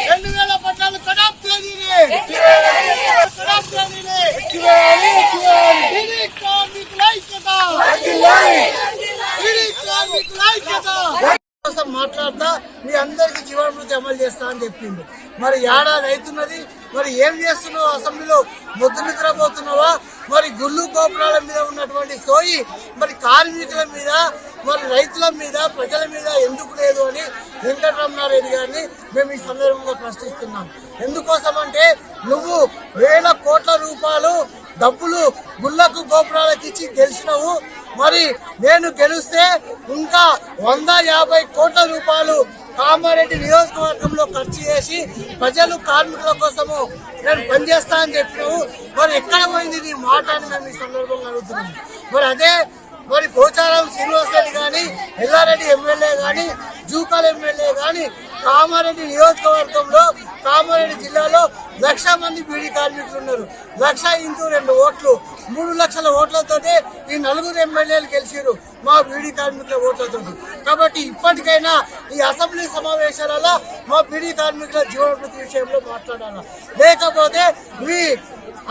2014 కటాఫ్ తేదీని బీడీ కార్మికుల ఐక్యత కోసం మాట్లాడతా మీ అందరికి జీవన భృతి అమలు చేస్తా అని చెప్పిండు. మరి ఏడాది అవుతున్నది, మరి ఏం చేస్తున్నావు? అసెంబ్లీలో ముద్దు నిద్రపోతున్నావా? మరి గుళ్ళు గోపురాల మీద ఉన్నటువంటి సోయి మరి కార్మికుల మీద, మరి రైతుల మీద, ప్రజల మీద ఎందుకు లేదు అని వెంకటరమణారెడ్డి గారిని మేము ఈ సందర్భంగా ప్రశ్నిస్తున్నాం. ఎందుకోసం అంటే నువ్వు వేల కోట్ల రూపాయలు డబ్బులు గుళ్ళకు గోపురాలకు ఇచ్చి గెలిచినవు. మరి నేను గెలిస్తే ఇంకా 150 కోట్ల రూపాయలు కామారెడ్డి నియోజకవర్గంలో ఖర్చు చేసి ప్రజలు కార్మికుల కోసము నేను పనిచేస్తా అని చెప్పినావు. మరి ఎక్కడ పోయింది నీ మాట అని మేము ఈ సందర్భంగా అడుగుతున్నాం. మరి అదే మరి పోచారం శ్రీనివాసరెడ్డి కానీ, ఎల్లారెడ్డి ఎమ్మెల్యే కానీ, జూకాల్ ఎమ్మెల్యే కానీ కామారెడ్డి నియోజకవర్గంలో, కామారెడ్డి జిల్లాలో 1,00,000 మంది బీడీ కార్మికులు ఉన్నారు. 1,00,000 × 2 ఓట్లు 3 లక్షల ఓట్లతోటే ఈ 4 ఎమ్మెల్యేలు గెలిచారు మా బీడీ కార్మికుల ఓట్లతో. కాబట్టి ఇప్పటికైనా ఈ అసెంబ్లీ సమావేశాలలో మా బీడీ కార్మికుల జీవన భృతి విషయంలో మాట్లాడాలా, లేకపోతే మీ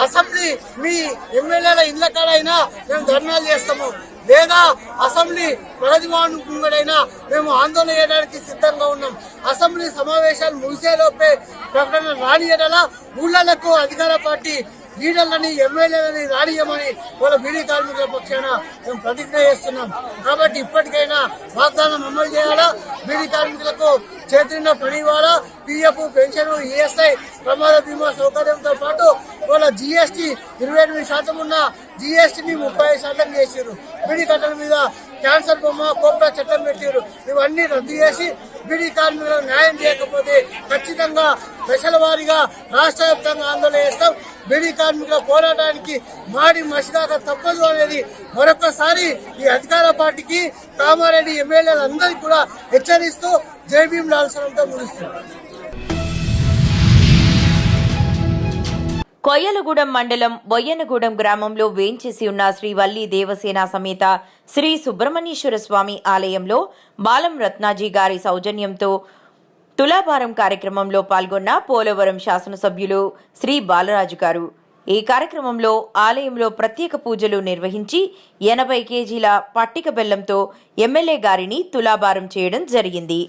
అసెంబ్లీ మీ ఎమ్మెల్యేల ఇళ్ల కాడైనా మేము ధర్నాలు చేస్తాము, లేదా అసెంబ్లీ ప్రగతి భవన్ ముంగడైనా మేము ఆందోళన చేయడానికి సిద్ధంగా ఉన్నాం. అసెంబ్లీ సమావేశాలు ముగిసేలోపే ప్రకటన రానియడలా ఊళ్ళకు అధికార పార్టీ లీడర్లని, ఎమ్మెల్యేలని రానియమని వాళ్ళ బీడీ కార్మికుల పక్షాన మేము ప్రతిజ్ఞ చేస్తున్నాం. కాబట్టి ఇప్పటికైనా వాగ్దానం అమలు చేయాలా, బీడీ కార్మికులకు చేతిన పని ఇవ్వాలా, పిఎఫ్, పెన్షన్, ఈఎస్ఐ, ప్రమాద బీమా సౌకర్యంతో పాటు వాళ్ళ జీఎస్టీ 28% ఉన్న జీఎస్టీని 35% చేసారు. బీడీ కట్టల మీద క్యాన్సర్ బొమ్మ, కోబ్రా చట్టం పెట్టారు. ఇవన్నీ రద్దు చేసి బీడీ కార్మికులకు న్యాయం చేయకపోతే ఖచ్చితంగా దశల వారీగా రాష్ట్ర వ్యాప్తంగా ఆందోళన చేస్తాం. బీడీ కార్మికుల పోరాటానికి మాడి మసిదాక తప్పదు అనేది మరొకసారి ఈ అధికార పార్టీకి, కామారెడ్డి ఎమ్మెల్యేలందరికీ కూడా హెచ్చరిస్తూ జై భీమ్ లాల్సనంతో ముగిస్తుంది. కొయ్యలగూడెం మండలం బొయ్యనగూడెం గ్రామంలో వేంచేసి ఉన్న శ్రీ వల్లి దేవసేన సమేత శ్రీ సుబ్రహ్మణ్యేశ్వర స్వామి ఆలయంలో బాలం రత్నాజీ గారి సౌజన్యంతో తులాభారం కార్యక్రమంలో పాల్గొన్న పోలవరం శాసనసభ్యులు శ్రీ బాలరాజు గారు. ఈ కార్యక్రమంలో ఆలయంలో ప్రత్యేక పూజలు నిర్వహించి 80 కేజీల పట్టిక బెల్లంతో ఎమ్మెల్యే గారిని తులాభారం చేయడం జరిగింది.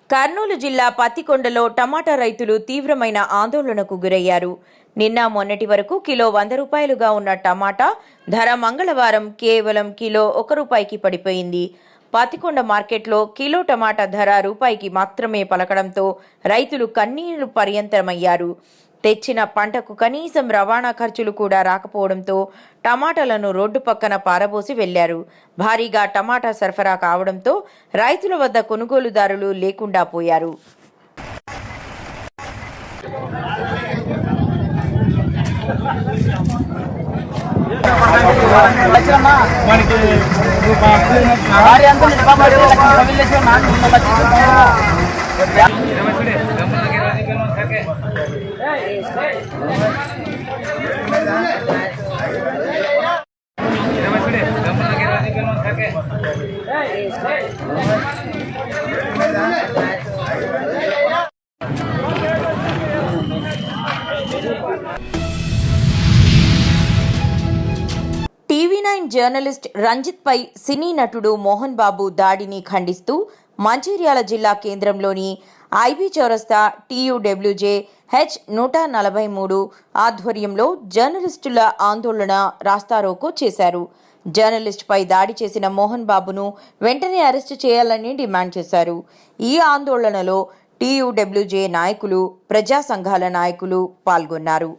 కర్నూలు జిల్లా పత్తికొండలో టమాటా రైతులు తీవ్రమైన ఆందోళనకు గురయ్యారు. నిన్న మొన్నటి వరకు కిలో 100 రూపాయలుగా ఉన్న టమాటా ధర మంగళవారం కేవలం కిలో 1 రూపాయికి పడిపోయింది. పత్తికొండ మార్కెట్లో కిలో టమాటా ధర రూపాయికి మాత్రమే పలకడంతో రైతులు కన్నీరు పర్యంతమయ్యారు. తెచ్చిన పంటకు కనీసం రవాణా ఖర్చులు కూడా రాకపోవడంతో టమాటాలను రోడ్డు పక్కన పారబోసి వెళ్లారు. భారీగా టమాటా సరఫరా కావడంతో రైతుల వద్ద కొనుగోలుదారులు లేకుండా పోయారు. టీవీ9 జర్నలిస్ట్ రంజిత్ పై సినీ నటుడు మోహన్ బాబు దాడిని ఖండిస్తూ మంచిర్యాల జిల్లా కేంద్రంలోని ఐబీ చౌరస్తా TUWJ H143 ఆధ్వర్యంలో జర్నలిస్టుల ఆందోళన రాస్తారోకో చేశారు. జర్నలిస్ట్ పై దాడి చేసిన మోహన్ బాబును వెంటనే అరెస్టు చేయాలని డిమాండ్ చేశారు. ఈ ఆందోళనలో TUWJ నాయకులు, ప్రజా సంఘాల నాయకులు పాల్గొన్నారు.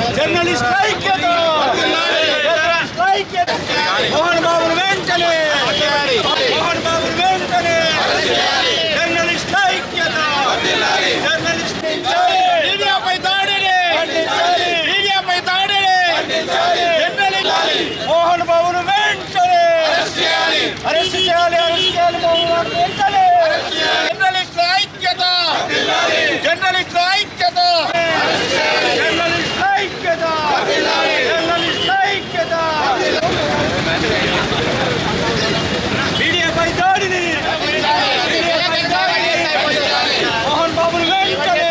జర్నలిస్ట్ ఐక్యత, మోహన్ బాబును వెంటనే, మోహన్ బాబును వెంటనే, జర్నలిస్ట్ ఐక్యత, జర్నలిస్ట్ మీడియాపై దాడిని, మీడియాపై దాడిని, మోహన్ బాబును వెంటనే అరెస్ట్ చేయాలి, అరెస్ట్ చేయాలి మోహన్ బాబును వెంటనే, జర్నలిస్ట్ ఐక్యత, జర్నలిస్ట్ ఐక్యత, జర్నలిస్ట్ ఐక్యత, జర్నలిస్ట్ ఐక్యత, మీడియాపై దాడిని, మోహన్ బాబును వెంటనే.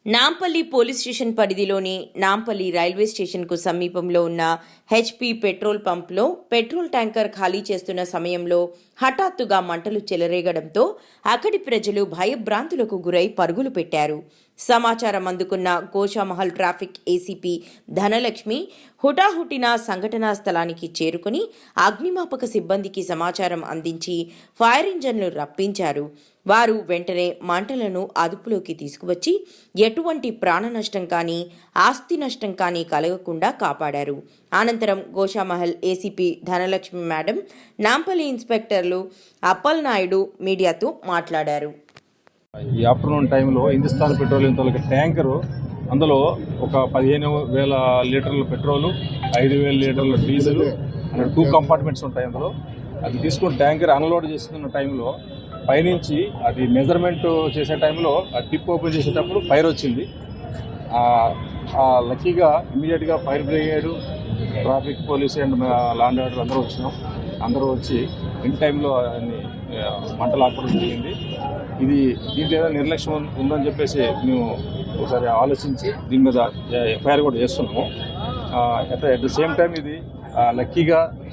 నాంపల్లి పోలీస్ స్టేషన్ పరిధిలోని నాంపల్లి రైల్వే స్టేషన్కు సమీపంలో ఉన్న HP పెట్రోల్ పంప్లో పెట్రోల్ ట్యాంకర్ ఖాళీ చేస్తున్న సమయంలో హఠాత్తుగా మంటలు చెలరేగడంతో అక్కడి ప్రజలు భయభ్రాంతులకు గురై పరుగులు పెట్టారు. సమాచారం అందుకున్న గోషామహల్ ట్రాఫిక్ ACP ధనలక్ష్మి హుటాహుటిన సంఘటనా స్థలానికి చేరుకుని అగ్నిమాపక సిబ్బందికి సమాచారం అందించి ఫైర్ ఇంజన్లు రప్పించారు. వారు వెంటనే మంటలను అదుపులోకి తీసుకువచ్చి ఎటువంటి ప్రాణ నష్టం కానీ ఆస్తి నష్టం కానీ కలగకుండా కాపాడారు. అనంతరం గోషామహల్ ACP ధనలక్ష్మి మేడం, నాంపల్లి ఇన్స్పెక్టర్లు అప్పల్ నాయుడు మీడియాతో మాట్లాడారు. ఈ ఆఫ్టర్నూన్ టైంలో హిందుస్థాన్ పెట్రోలియం తోలిక ట్యాంకరు, అందులో ఒక 15,000 లీటర్ల పెట్రోలు, 5,000 లీటర్ల డీజిల్ అనే 2 కంపార్ట్మెంట్స్ ఉంటాయి. అందులో అది తీసుకుని ట్యాంకర్ అన్లోడ్ చేస్తున్న టైంలో పైనుంచి అది మెజర్మెంట్ చేసే టైంలో ఆ టిప్ ఓపెన్ చేసేటప్పుడు ఫైర్ వచ్చింది. లక్కీగా ఇమీడియట్గా fire brigade, traffic police and law and order అందరూ వచ్చినాం. అందరూ వచ్చి ఇన్ టైంలో మంటలు ఆపడం జరిగింది. దీంట్లో ఏదైనా నిర్లక్ష్యం ఉందని చెప్పేసి మేము ఒకసారి ఆలోచించి దీని మీద ఎఫ్ఐఆర్ కూడా చేస్తున్నాము. అట్ ద సేమ్ టైం ఇది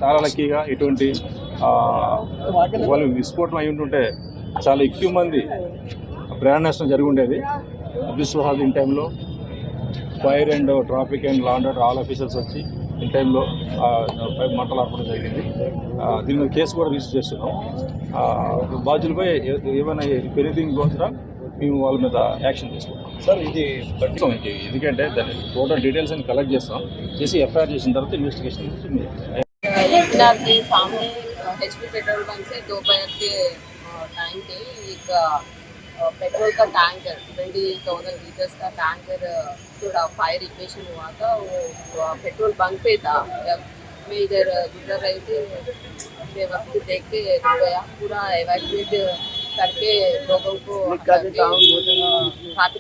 చాలా లక్కీగా ఎటువంటి వాళ్ళు విస్ఫోటనం అయి ఉంటుంటే చాలా ఎక్కువ మంది ప్రాణ నష్టం జరిగి ఉండేది. అదృష్టవశాత్తు ఇన్ టైంలో fire and traffic and law and order all officers వచ్చి ఇన్ టైంలో మంటలు ఆపడం జరిగింది. దీని మీద కేసు కూడా రిజిస్టర్ చేస్తున్నాం. బాధ్యులపై ఏమైనా ఎనీథింగ్ గోస్రా మేము వాళ్ళ మీద యాక్షన్ తీసుకుంటాం. సార్ ఇది ఎందుకంటే దాని టోటల్ డీటెయిల్స్ అని కలెక్ట్ చేసి ఎఫ్ఐఆర్ చేసిన తర్వాత ఇన్వెస్టిగేషన్ के सामने एचपी पेट्रोल पंप से दोपहर के टाइम पे एक पेट्रोल का टैंकर 20,000 लीटर्स का टैंकर थोड़ा फायर इक्वेशन हुआ था. वो पेट्रोल बंक पे था. जब मैं इधर गुजर रही थी वक्त देख के रुक गया. पूरा एवैक्यूएट करके लोगों को ट्रैफिक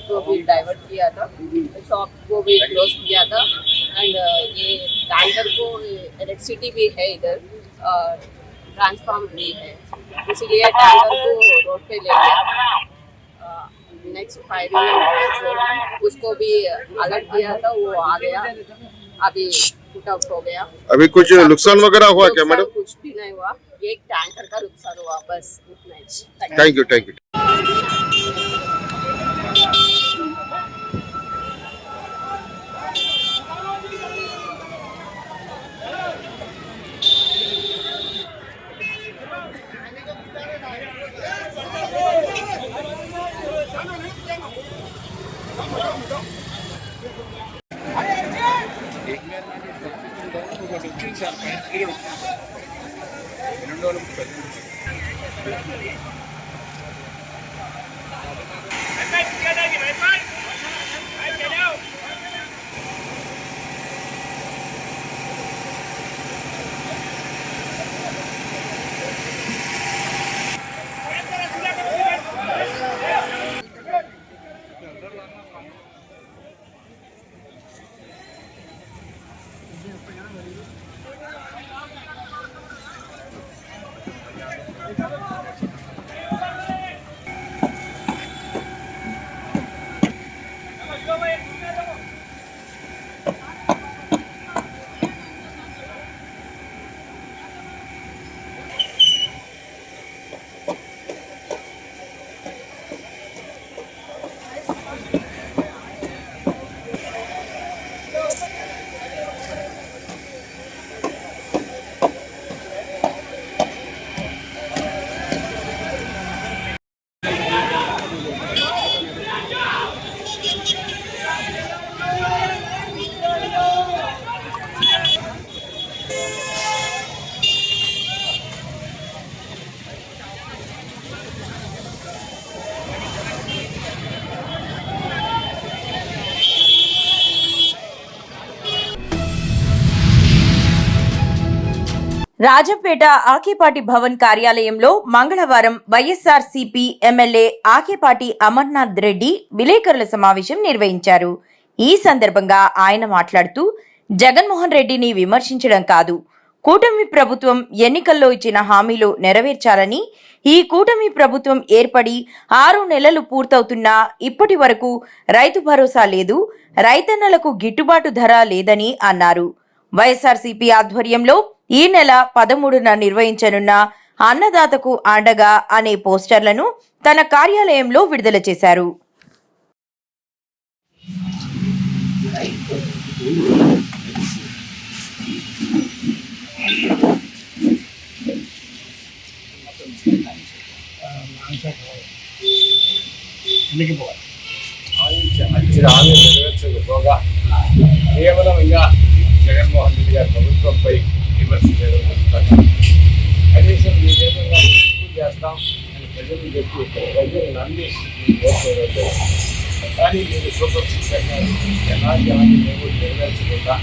को भी डाइवर्ट किया था. शॉप को भी क्लोज किया था. एंड ये टैंकर को इलेक्ट्रिसिटी भी है इधर, ट्रांसफार्म भी है, इसीलिए टैंकर को रोड पे ले गया. नेक्स्ट फायरिंग उसको भी अलर्ट किया था, वो आ गया. अभी पुट आउट हो गया. अभी कुछ नुकसान वगैरह हुआ क्या मैडम? कुछ भी नहीं हुआ, एक टैंकर का नुकसान हुआ बस उतना ही. Thank you. రాజంపేట ఆకేపాటి భవన్ కార్యాలయంలో మంగళవారం వైఎస్ఆర్సీపీ ఎమ్మెల్యే ఆకేపాటి అమర్నాథ్ రెడ్డి విలేకరుల సమావేశం నిర్వహించారు. ఈ సందర్భంగా ఆయన మాట్లాడుతూ జగన్మోహన్ రెడ్డిని విమర్శించడం కాదు, కూటమి ప్రభుత్వం ఎన్నికల్లో ఇచ్చిన హామీలు నెరవేర్చాలని, ఈ కూటమి ప్రభుత్వం ఏర్పడి 6 నెలలు పూర్తవుతున్నా ఇప్పటి వరకు రైతు భరోసా లేదు, రైతన్నలకు గిట్టుబాటు ధర లేదని అన్నారు. వైఎస్ఆర్సీపీ ఆధ్వర్యంలో ఈ నెల 13న నిర్వహించనున్న అన్నదాతకు అండగా అనే పోస్టర్లను తన కార్యాలయంలో విడుదల చేశారు. కేవలం ఇంకా జగన్మోహన్ రెడ్డి గారి ప్రభుత్వంపై విమర్శించడం కనీసం ఈ విధంగా ఎక్కువ చేస్తాం అని ప్రజలు చెప్పి ప్రజలు నమ్మి ఓట్లేదు. కానీ మీరు సూపర్ సిక్స్ అన్నారు, ఎలాంటి హామీ మేము నెరవేర్చకుండా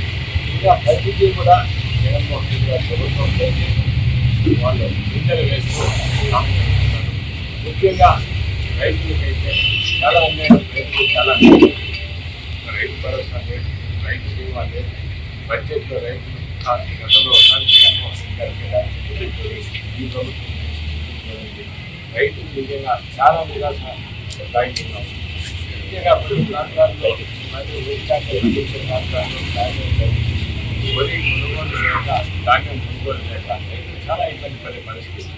ఇంకా ప్రతిదీ కూడా జగన్మోహన్ రెడ్డి గారి ప్రభుత్వంపై వాళ్ళు నిందలు వేస్తూ ముఖ్యంగా రైతులకైతే చాలా అన్యాయం. రైతులు చాలా రైతు భరోసా రైతు బీమా లేదు. బడ్జెట్లో రైతు గతంలో ఒకసారి జగన్మోహన్ రెడ్డి గారు కేటాయించి ఈ ప్రభుత్వం రైతులు నిజంగా చాలా నిరాశ దాయిస్తున్నాం. ముఖ్యంగా కొన్ని ప్రాంతాల్లో మరియు ప్రాంతాల్లో వరి కొనుగోలు లేక ధాన్యం కొనుగోలు లేక రైతులు చాలా ఇబ్బంది పడే పరిస్థితి.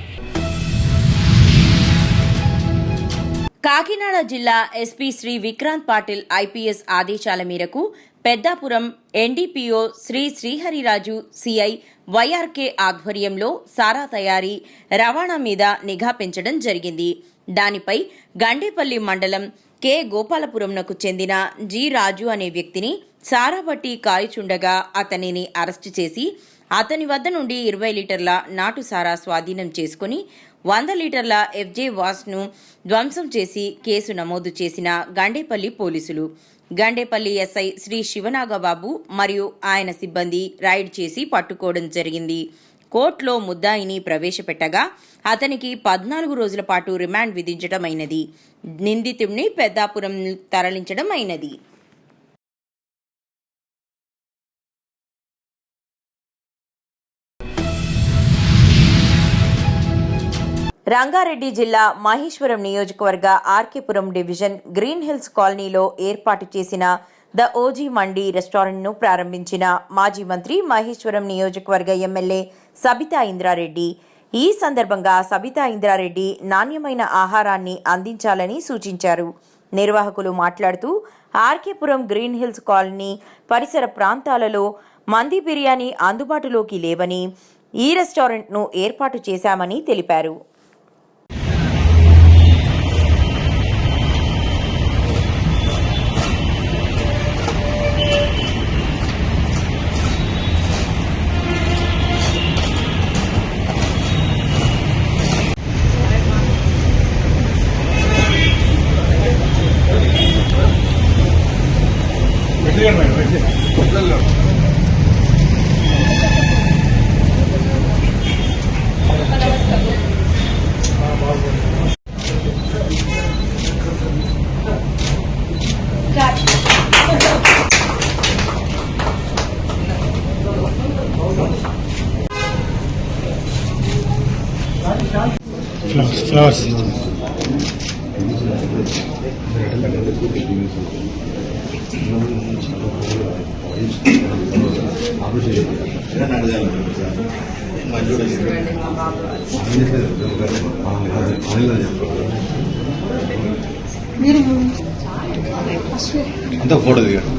కాకినాడ జిల్లా ఎస్పీ శ్రీ విక్రాంత్ పాటిల్ ఐపీఎస్ ఆదేశాల మేరకు పెద్దాపురం ఎన్డీపీఓ శ్రీ శ్రీహరిరాజు సిఐ వైఆర్కే ఆధ్వర్యంలో సారా తయారీ రవాణా మీద నిఘా పెంచడం జరిగింది. దానిపై గండేపల్లి మండలం కె గోపాలపురంనకు చెందిన జి రాజు అనే వ్యక్తిని సారా బట్టి కాల్చుండగా అతనిని అరెస్టు చేసి అతని వద్ద నుండి 20 లీటర్ల నాటు సారా స్వాధీనం చేసుకుని 100 లీటర్ల ఎఫ్జే వాష్ను ధ్వంసం చేసి కేసు నమోదు చేసిన గండేపల్లి పోలీసులు. గండేపల్లి ఎస్ఐ శ్రీ శివనాగబాబు మరియు ఆయన సిబ్బంది రైడ్ చేసి పట్టుకోవడం జరిగింది. కోర్టులో ముద్దాయిని ప్రవేశపెట్టగా అతనికి 14 రోజుల పాటు రిమాండ్ విధించడం అయినది. నిందితుడిని పెద్దాపురం తరలించడం అయినది. రంగారెడ్డి జిల్లా మహేశ్వరం నియోజకవర్గ ఆర్కేపురం డివిజన్ గ్రీన్ హిల్స్ కాలనీలో ఏర్పాటు చేసిన ద ఓజీ మండీ రెస్టారెంట్ను ప్రారంభించిన మాజీ మంత్రి మహేశ్వరం నియోజకవర్గ ఎమ్మెల్యే సబితా ఇంద్రారెడ్డి. ఈ సందర్భంగా సబితా ఇంద్రారెడ్డి నాణ్యమైన ఆహారాన్ని అందించాలని సూచించారు. నిర్వాహకులు మాట్లాడుతూ ఆర్కేపురం గ్రీన్ హిల్స్ కాలనీ పరిసర ప్రాంతాలలో మందీ బిర్యానీ అందుబాటులోకి లేవని ఈ రెస్టారెంట్ను ఏర్పాటు చేశామని తెలిపారు. అంతా ఫోటో దిగాడు.